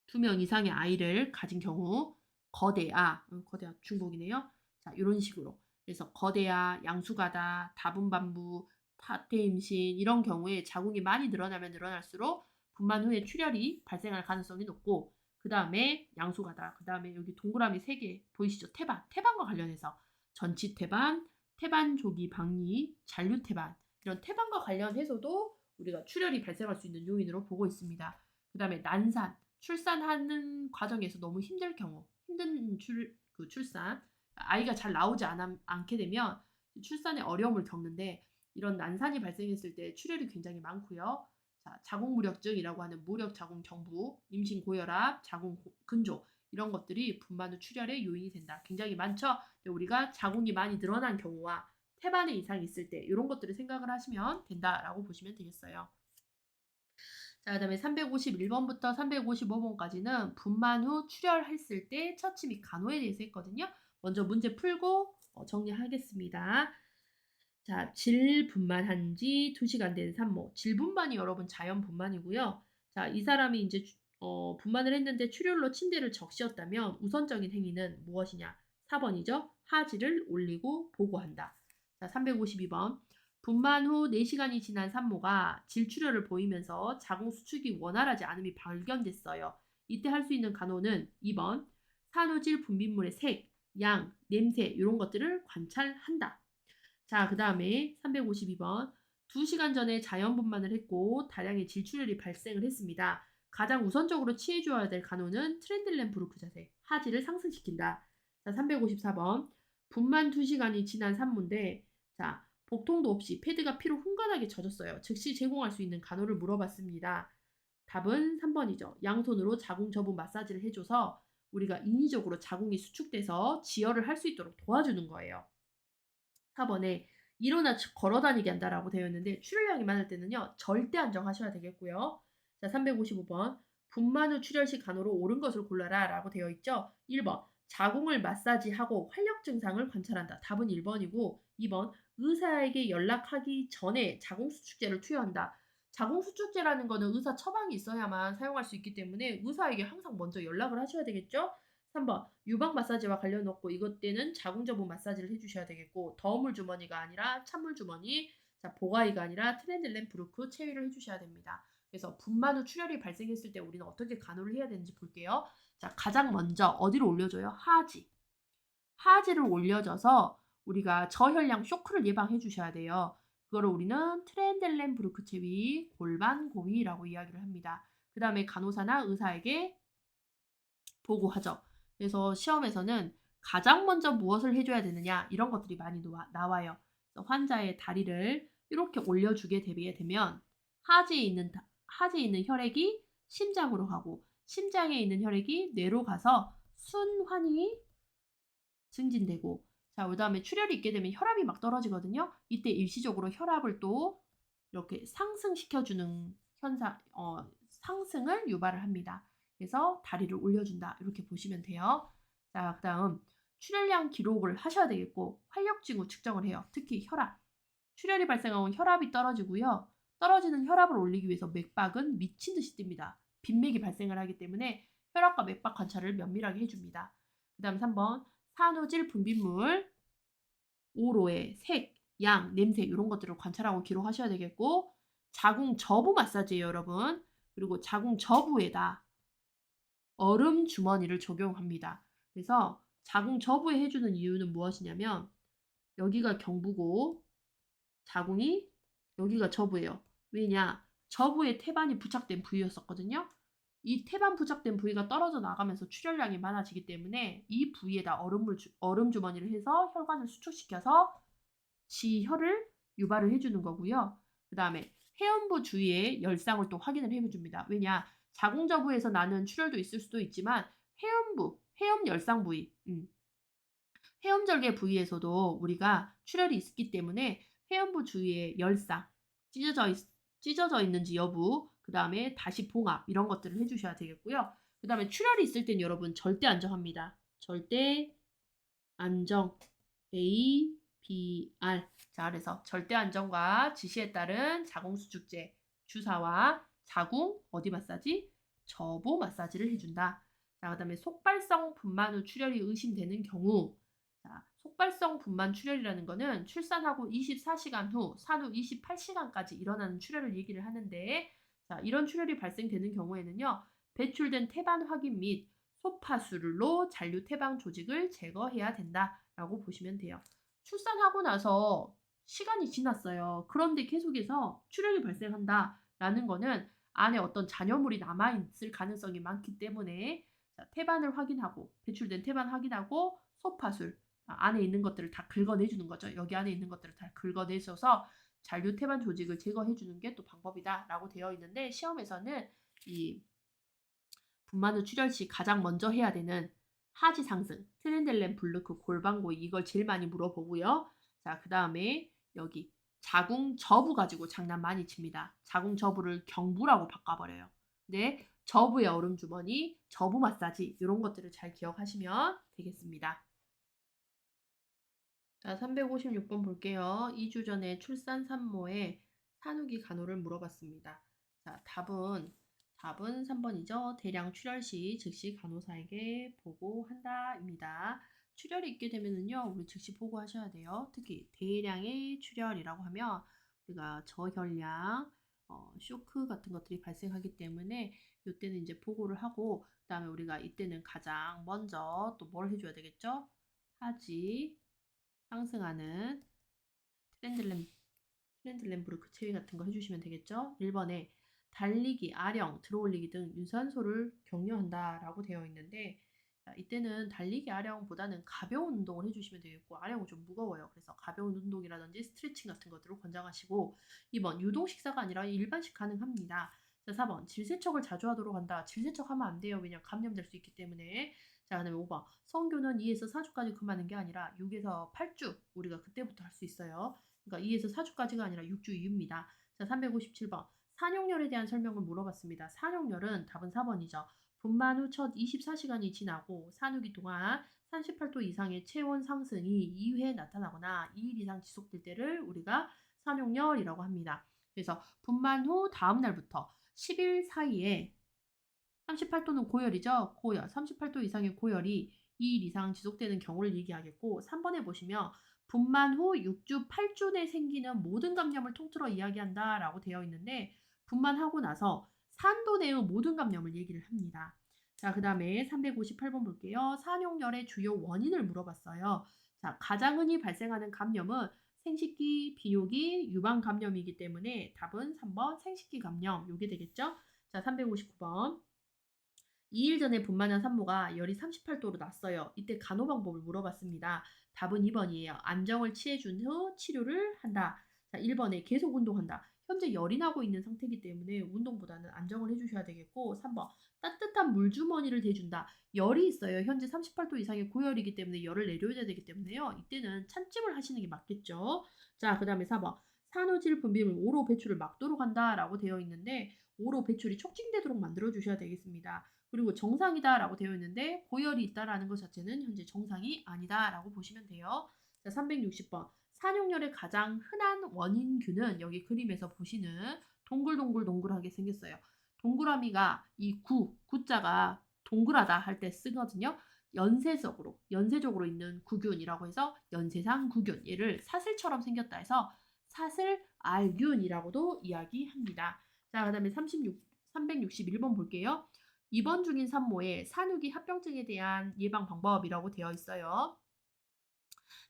2명 이상의 아이를 가진 경우, 거대아, 거대아 중복이네요. 자, 요런 식으로. 그래서 거대아, 양수가다, 다분반부, 다태임신 이런 경우에 자궁이 많이 늘어나면 늘어날수록 분만 후에 출혈이 발생할 가능성이 높고, 그다음에 양수가다. 그다음에 여기 동그라미 3개 보이시죠? 태반. 태반과 관련해서 전치태반, 태반 조기 박리, 잔류태반 이런 태반과 관련해서도 우리가 출혈이 발생할 수 있는 요인으로 보고 있습니다. 그다음에 난산, 출산하는 과정에서 너무 힘들 경우, 힘든 출산, 아이가 잘 나오지 않게 되면 출산에 어려움을 겪는데, 이런 난산이 발생했을 때 출혈이 굉장히 많고요. 자, 자궁무력증이라고 하는 무력 자궁 경부, 임신 고혈압, 자궁 근조 이런 것들이 분만 후 출혈의 요인이 된다. 굉장히 많죠. 근데 우리가 자궁이 많이 늘어난 경우와 태반의 이상이 있을 때 이런 것들을 생각을 하시면 된다라고 보시면 되겠어요. 자, 그다음에 351번부터 355번까지는 분만 후 출혈했을 때 처치 및 간호에 대해서 했거든요. 먼저 문제 풀고 정리하겠습니다. 자, 질분만한 지 2시간 된 산모. 질분만이 여러분 자연분만이고요. 자, 이 사람이 이제 분만을 했는데 출혈로 침대를 적시었다면 우선적인 행위는 무엇이냐? 4번이죠. 하지를 올리고 보고한다. 자, 352번. 분만 후 4시간이 지난 산모가 질출혈을 보이면서 자궁 수축이 원활하지 않음이 발견됐어요. 이때 할 수 있는 간호는 2번. 산후질 분비물의 색, 양, 냄새 이런 것들을 관찰한다. 자, 그다음에 352번. 2시간 전에 자연분만을 했고 다량의 질출혈이 발생을 했습니다. 가장 우선적으로 취해줘야 될 간호는 트렌들렌 브루크 자세, 하지를 상승시킨다. 자, 354번. 분만 2시간이 지난 산모인데, 자, 복통도 없이 패드가 피로 흥건하게 젖었어요. 즉시 제공할 수 있는 간호를 물어봤습니다. 답은 3번이죠. 양손으로 자궁 저부 마사지를 해줘서 우리가 인위적으로 자궁이 수축돼서 지혈을 할 수 있도록 도와주는 거예요. 4번에 일어나 걸어다니게 한다라고 되어 있는데, 출혈량이 많을 때는요 절대 안정하셔야 되겠고요. 자, 355번. 분만 후 출혈 시 간호로 옳은 것을 골라라 라고 되어 있죠. 1번 자궁을 마사지하고 활력 증상을 관찰한다. 답은 1번이고, 2번 의사에게 연락하기 전에 자궁수축제를 투여한다. 자궁수축제라는 거는 의사 처방이 있어야만 사용할 수 있기 때문에 의사에게 항상 먼저 연락을 하셔야 되겠죠. 3번 유방 마사지와 관련 없고, 이것 때는 자궁 저부 마사지를 해주셔야 되겠고, 더물 주머니가 아니라 찬물 주머니, 자, 보가이가 아니라 트렌들렌 브루크 체위를 해주셔야 됩니다. 그래서 분만 후 출혈이 발생했을 때 우리는 어떻게 간호를 해야 되는지 볼게요. 자, 가장 먼저 어디로 올려줘요? 하지. 하지를 올려줘서 우리가 저혈량 쇼크를 예방해 주셔야 돼요. 그거를 우리는 트렌델렌 브루크 체위, 골반 고위라고 이야기를 합니다. 그 다음에 간호사나 의사에게 보고하죠. 그래서 시험에서는 가장 먼저 무엇을 해줘야 되느냐 이런 것들이 많이 나와요. 그래서 환자의 다리를 이렇게 올려주게 되면 하지에 있는 혈액이 심장으로 가고, 심장에 있는 혈액이 뇌로 가서 순환이 증진되고, 자, 그다음에 출혈이 있게 되면 혈압이 막 떨어지거든요. 이때 일시적으로 혈압을 또 이렇게 상승시켜주는 상승을 유발을 합니다. 그래서 다리를 올려준다 이렇게 보시면 돼요. 자, 그다음 출혈량 기록을 하셔야 되겠고, 활력징후 측정을 해요. 특히 혈압. 출혈이 발생하면 혈압이 떨어지고요. 떨어지는 혈압을 올리기 위해서 맥박은 미친 듯이 뜁니다. 빈맥이 발생을 하기 때문에 혈압과 맥박 관찰을 면밀하게 해줍니다. 그 다음 3번 산후질 분비물, 오로의 색, 양, 냄새 이런 것들을 관찰하고 기록하셔야 되겠고, 자궁 저부 마사지예요, 여러분. 그리고 자궁 저부에다 얼음 주머니를 적용합니다. 그래서 자궁 저부에 해주는 이유는 무엇이냐면, 여기가 경부고 자궁이 여기가 저부예요. 왜냐? 저부에 태반이 부착된 부위였었거든요. 이 태반 부착된 부위가 떨어져 나가면서 출혈량이 많아지기 때문에 이 부위에다 얼음 주머니를 해서 혈관을 수축시켜서 지혈을 유발을 해주는 거고요. 그 다음에 회음부 주위에 열상을 또 확인을 해줍니다. 왜냐? 자궁저부에서 나는 출혈도 있을 수도 있지만 회음부, 회음열상 부위, 회음절개 부위에서도 우리가 출혈이 있기 때문에 회음부 주위에 열상, 찢어져 있는지 여부, 그다음에 다시 봉합 이런 것들을 해 주셔야 되겠고요. 그다음에 출혈이 있을 땐 여러분 절대 안정합니다. 절대 안정 ABR. 자, 그래서 절대 안정과 지시에 따른 자궁 수축제 주사와 자궁 어디 마사지? 저부 마사지를 해준다. 자, 그다음에 속발성 분만 후 출혈이 의심되는 경우, 자, 속발성 분만 출혈이라는 거는 출산하고 24시간 후, 산후 28시간까지 일어나는 출혈을 얘기를 하는데, 자, 이런 출혈이 발생되는 경우에는요, 배출된 태반 확인 및 소파술로 잔류 태방 조직을 제거해야 된다라고 보시면 돼요. 출산하고 나서 시간이 지났어요. 그런데 계속해서 출혈이 발생한다라는 거는 안에 어떤 잔여물이 남아있을 가능성이 많기 때문에, 자, 태반을 확인하고 배출된 태반 확인하고 소파술 안에 있는 것들을 다 긁어내주는 거죠. 여기 안에 있는 것들을 다 긁어내셔서 잔류 태반 조직을 제거해주는 게 또 방법이다라고 되어 있는데, 시험에서는 이 분만 후 출혈 시 가장 먼저 해야 되는 하지 상승, 트렌델렌 블루크 골반고이 이걸 제일 많이 물어보고요. 자, 그다음에 여기 자궁 저부 가지고 장난 많이 칩니다. 자궁 저부를 경부라고 바꿔버려요. 네, 저부의 얼음 주머니, 저부 마사지 이런 것들을 잘 기억하시면 되겠습니다. 자, 356번 볼게요. 2주 전에 출산 산모의 산후기 간호를 물어봤습니다. 자, 답은 3번이죠. 대량 출혈 시 즉시 간호사에게 보고한다입니다. 출혈이 있게 되면은요, 우리 즉시 보고하셔야 돼요. 특히 대량의 출혈이라고 하면 우리가 저혈량, 쇼크 같은 것들이 발생하기 때문에 이때는 이제 보고를 하고, 그다음에 우리가 이때는 가장 먼저 또 뭘 해줘야 되겠죠? 하지 상승하는 트렌들렌부르크 체위 같은 거 해주시면 되겠죠. 1번에 달리기, 아령, 들어올리기 등 유산소를 격려한다라고 되어 있는데, 자, 이때는 달리기, 아령보다는 가벼운 운동을 해주시면 되겠고, 아령은 좀 무거워요. 그래서 가벼운 운동이라든지 스트레칭 같은 것들을 권장하시고, 2번 유동 식사가 아니라 일반식 가능합니다. 자, 4번 질세척을 자주 하도록 한다. 질세척 하면 안 돼요. 왜냐면 감염될 수 있기 때문에. 자, 그다음에 5번 성교는 2에서 4주까지 금하는 게 아니라 6에서 8주 우리가 그때부터 할 수 있어요. 그러니까 2에서 4주까지가 아니라 6주 이후입니다. 자, 357번. 산용열에 대한 설명을 물어봤습니다. 산용열은 답은 4번이죠. 분만 후 첫 24시간이 지나고 산후기 동안 38도 이상의 체온 상승이 2회 나타나거나 2일 이상 지속될 때를 우리가 산용열이라고 합니다. 그래서 분만 후 다음 날부터 10일 사이에 38도는 고열이죠. 고열. 38도 이상의 고열이 2일 이상 지속되는 경우를 얘기하겠고, 3번에 보시면 분만 후 6주, 8주 내 생기는 모든 감염을 통틀어 이야기한다라고 되어 있는데, 분만하고 나서 산도 내의 모든 감염을 얘기를 합니다. 자, 그다음에 358번 볼게요. 산용열의 주요 원인을 물어봤어요. 자, 가장 흔히 발생하는 감염은 생식기, 비뇨기, 유방 감염이기 때문에 답은 3번 생식기 감염 요게 되겠죠? 자, 359번. 2일 전에 분만한 산모가 열이 38도로 났어요. 이때 간호 방법을 물어봤습니다. 답은 2번이에요. 안정을 취해준 후 치료를 한다. 자, 1번에 계속 운동한다. 현재 열이 나고 있는 상태이기 때문에 운동보다는 안정을 해주셔야 되겠고, 3번 따뜻한 물주머니를 대준다. 열이 있어요. 현재 38도 이상의 고열이기 때문에 열을 내려야 되기 때문에요. 이때는 찬찜을 하시는 게 맞겠죠. 자, 그 다음에 4번 산후질 분비물 오로 배출을 막도록 한다라고 되어 있는데, 오로 배출이 촉진되도록 만들어 주셔야 되겠습니다. 그리고 정상이다라고 되어 있는데 고열이 있다라는 것 자체는 현재 정상이 아니다라고 보시면 돼요. 자, 360번. 산용열의 가장 흔한 원인균은 여기 그림에서 보시는 동글동글동글하게 생겼어요. 동그라미가 이 구자가 동그라다 할 때 쓰거든요. 연쇄적으로 있는 구균이라고 해서 연쇄상 구균, 얘를 사슬처럼 생겼다 해서 사슬 알균이라고도 이야기합니다. 자, 그 다음에 361번 볼게요. 입원 중인 산모의 산후기 합병증에 대한 예방 방법이라고 되어 있어요.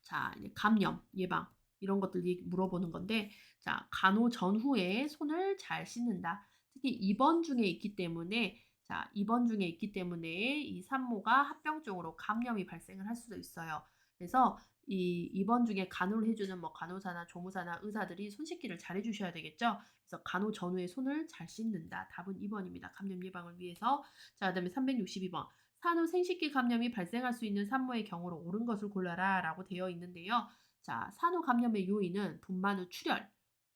자, 이제 감염 예방 이런 것들 물어보는 건데, 자, 간호 전후에 손을 잘 씻는다. 특히 입원 중에 있기 때문에, 자, 입원 중에 있기 때문에 이 산모가 합병증으로 감염이 발생을 할 수도 있어요. 그래서 이 입원 중에 간호를 해 주는 뭐 간호사나 조무사나 의사들이 손 씻기를 잘해 주셔야 되겠죠. 그래서 간호 전후에 손을 잘 씻는다. 답은 2 번입니다. 감염 예방을 위해서. 자, 그다음에 362 번. 산후 생식기 감염이 발생할 수 있는 산모의 경우로 옳은 것을 골라라라고 되어 있는데요. 자, 산후 감염의 요인은 분만 후 출혈,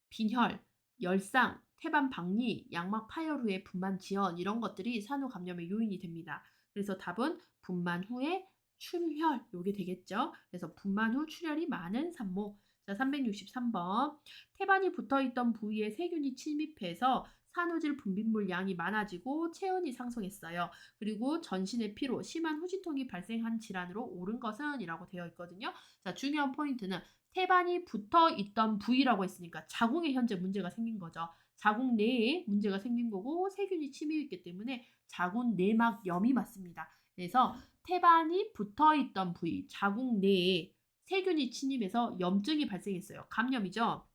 빈혈, 열상, 태반 박리, 양막 파열 후에 분만 지연 이런 것들이 산후 감염의 요인이 됩니다. 그래서 답은 분만 후에 출혈 요게 되겠죠. 그래서 분만 후 출혈이 많은 산모. 자, 363 번. 태반이 붙어 있던 부위에 세균이 침입해서 산후질 분비물 양이 많아지고 체온이 상승했어요. 그리고 전신의 피로, 심한 후지통이 발생한 질환으로 옳은 것은 이라고 되어 있거든요. 자, 중요한 포인트는 태반이 붙어 있던 부위라고 했으니까 자궁에 현재 문제가 생긴 거죠. 자궁 내에 문제가 생긴 거고 세균이 침입했기 때문에 자궁 내막염이 맞습니다. 그래서 태반이 붙어 있던 부위, 자궁 내에 세균이 침입해서 염증이 발생했어요. 감염이죠.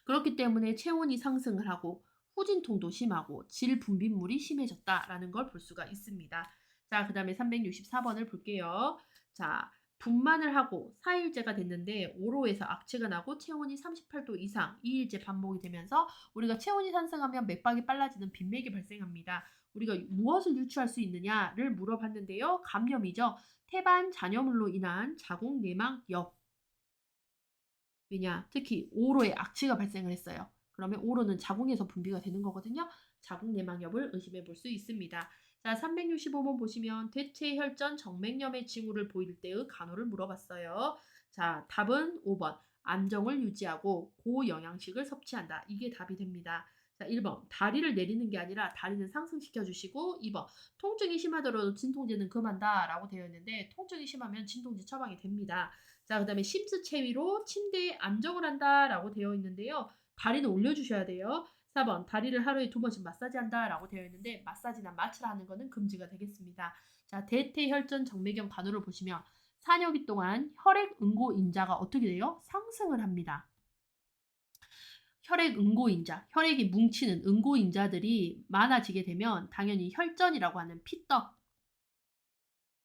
그렇기 때문에 체온이 상승을 하고 후진통도 심하고 질 분비물이 심해졌다라는 걸 볼 수가 있습니다. 자, 그다음에 364 번을 볼게요. 자, 분만을 하고 4일째가 됐는데 오로에서 악취가 나고 체온이 38도 이상 2일째 반복이 되면서 우리가 체온이 상승하면 맥박이 빨라지는 빈맥이 발생합니다. 우리가 무엇을 유추할 수 있느냐를 물어봤는데요. 감염이죠. 태반 잔여물로 인한 자궁 내막 엽. 왜냐? 특히 오로에 악취가 발생을 했어요. 그러면 오로는 자궁에서 분비가 되는 거거든요. 자궁 내막엽을 의심해 볼 수 있습니다. 자, 365번 보시면 대체 혈전 정맥염의 징후를 보일 때의 간호를 물어봤어요. 자, 답은 5번. 안정을 유지하고 고영양식을 섭취한다. 이게 답이 됩니다. 자, 1번. 다리를 내리는 게 아니라 다리는 상승시켜 주시고 2번. 통증이 심하더라도 진통제는 금한다 라고 되어 있는데 통증이 심하면 진통제 처방이 됩니다. 자, 그다음에 심스 체위로 침대에 안정을 한다라고 되어 있는데요. 다리는 올려주셔야 돼요. 4번 다리를 하루에 2번씩 마사지한다라고 되어 있는데 마사지나 마취를 하는 것은 금지가 되겠습니다. 자, 대퇴혈전 정맥염 간호를 보시면 4년 동안 혈액 응고 인자가 어떻게 돼요? 상승을 합니다. 혈액 응고 인자, 혈액이 뭉치는 응고 인자들이 많아지게 되면 당연히 혈전이라고 하는 피떡,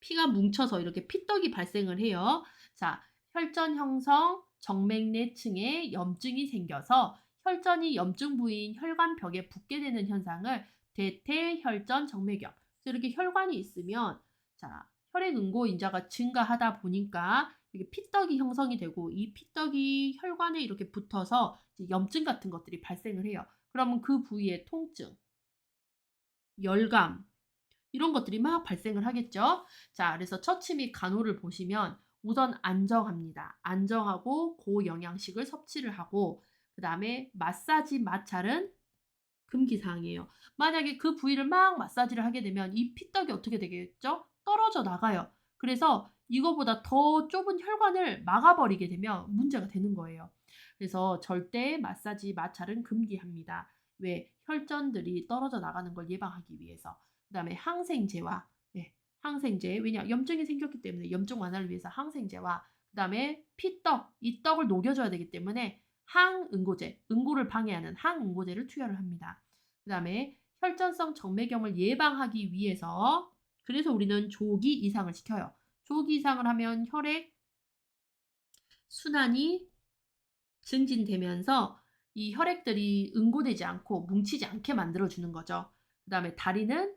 피가 뭉쳐서 이렇게 피떡이 발생을 해요. 자, 혈전 형성, 정맥 내층에 염증이 생겨서 혈전이 염증 부위인 혈관벽에 붙게 되는 현상을 대퇴혈전 정맥염. 그래서 이렇게 혈관이 있으면 자, 혈액 응고 인자가 증가하다 보니까 이게 피떡이 형성이 되고 이 피떡이 혈관에 이렇게 붙어서 이제 염증 같은 것들이 발생을 해요. 그러면 그 부위에 통증, 열감, 이런 것들이 막 발생을 하겠죠. 자, 그래서 처치 및 간호를 보시면 우선 안정합니다. 안정하고 고영양식을 섭취를 하고 그다음에 마사지 마찰은 금기 사항이에요. 만약에 그 부위를 막 마사지를 하게 되면 이 피떡이 어떻게 되겠죠? 떨어져 나가요. 그래서 이거보다 더 좁은 혈관을 막아버리게 되면 문제가 되는 거예요. 그래서 절대 마사지 마찰은 금기합니다. 왜? 혈전들이 떨어져 나가는 걸 예방하기 위해서. 그다음에 항생제와 항생제. 왜냐? 염증이 생겼기 때문에 염증 완화를 위해서 항생제와 그다음에 피떡, 이 떡을 녹여줘야 되기 때문에 항응고제, 응고를 방해하는 항응고제를 투여를 합니다. 그다음에 혈전성 정맥염을 예방하기 위해서 그래서 우리는 조기 이상을 시켜요. 조기 이상을 하면 혈액 순환이 증진되면서 이 혈액들이 응고되지 않고 뭉치지 않게 만들어주는 거죠. 그다음에 다리는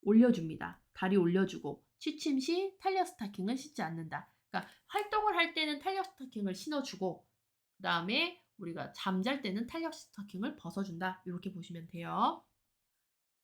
올려줍니다. 다리 올려주고 취침 시 탄력 스타킹을 신지 않는다. 그러니까 활동을 할 때는 탄력 스타킹을 신어주고 그다음에 우리가 잠잘 때는 탄력 스타킹을 벗어준다. 이렇게 보시면 돼요.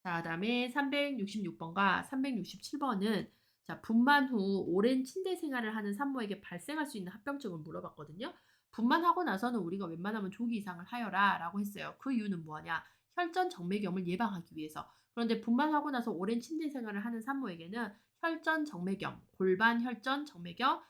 자, 그다음에 366번과 367번은 자, 분만 후 오랜 침대 생활을 하는 산모에게 발생할 수 있는 합병증을 물어봤거든요. 분만하고 나서는 우리가 웬만하면 조기 이상을 하여라라고 했어요. 그 이유는 뭐냐? 혈전 정맥염을 예방하기 위해서. 그런데 분만하고 나서 오랜 침대 생활을 하는 산모에게는 혈전 정맥염, 골반 혈전 정맥염,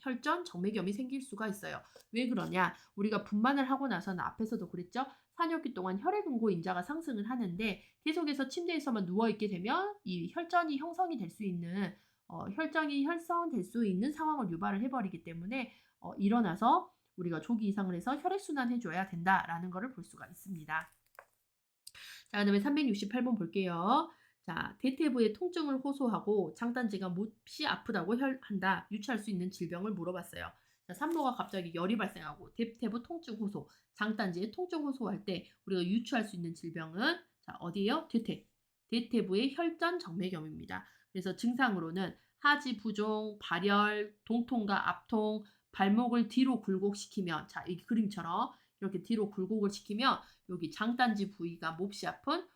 혈전 정맥염이 생길 수가 있어요. 왜 그러냐? 우리가 분만을 하고 나서는 앞에서도 그랬죠? 4년기 동안 혈액 응고 인자가 상승을 하는데 계속해서 침대에서만 누워 있게 되면 이 혈전이 형성이 될 수 있는 혈전이 형성될 수 있는 상황을 유발을 해버리기 때문에 일어나서 우리가 조기 이상을 해서 혈액 순환해 줘야 된다라는 것을 볼 수가 있습니다. 자, 그다음에 368번 볼게요. 자, 대퇴부의 통증을 호소하고 장단지가 몹시 아프다고 한다. 유추할 수 있는 질병을 물어봤어요. 자, 산모가 갑자기 열이 발생하고 대퇴부 통증 호소, 장단지의 통증 호소할 때 우리가 유추할 수 있는 질병은 자, 어디예요? 대퇴부의 혈전 정맥염입니다. 그래서 증상으로는 하지 부종, 발열, 동통과 압통, 발목을 뒤로 굴곡시키면 자, 이 그림처럼 이렇게 뒤로 굴곡을 시키면 여기 장단지 부위가 몹시 아픈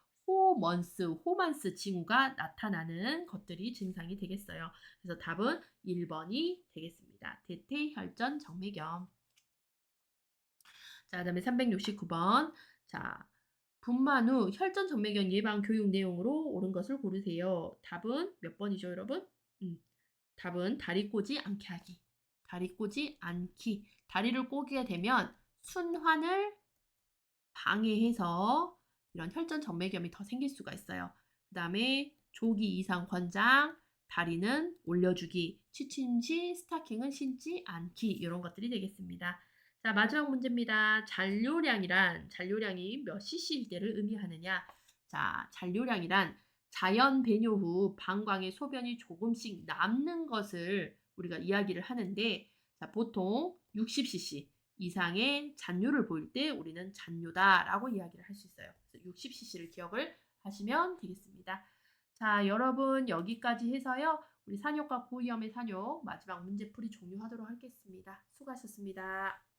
호만스 징후가 나타나는 것들이 증상이 되겠어요. 그래서 답은 1번이 되겠습니다. 대퇴혈전 정맥염. 자, 그다음에 369번. 자, 분만 후 혈전 정맥염 예방 교육 내용으로 옳은 것을 고르세요. 답은 몇 번이죠, 여러분? 음, 답은 다리 꼬지 않게 하기. 다리 꼬지 않기. 다리를 꼬게 되면 순환을 방해해서 이런 혈전 정맥염이 더 생길 수가 있어요. 그다음에 조기 이상 권장, 다리는 올려주기, 취침 시 스타킹은 신지 않기 이런 것들이 되겠습니다. 자, 마지막 문제입니다. 잔뇨량이 몇 cc일 때를 의미하느냐? 자, 잔뇨량이란 자연 배뇨 후 방광에 소변이 조금씩 남는 것을 우리가 이야기를 하는데 자, 보통 60cc 이상의 잔뇨를 보일 때 우리는 잔뇨다라고 이야기를 할 수 있어요. 그래서 60cc를 기억을 하시면 되겠습니다. 자, 여러분 여기까지 해서요. 우리 산욕과 고위험의 산욕 마지막 문제풀이 종료하도록 하겠습니다. 수고하셨습니다.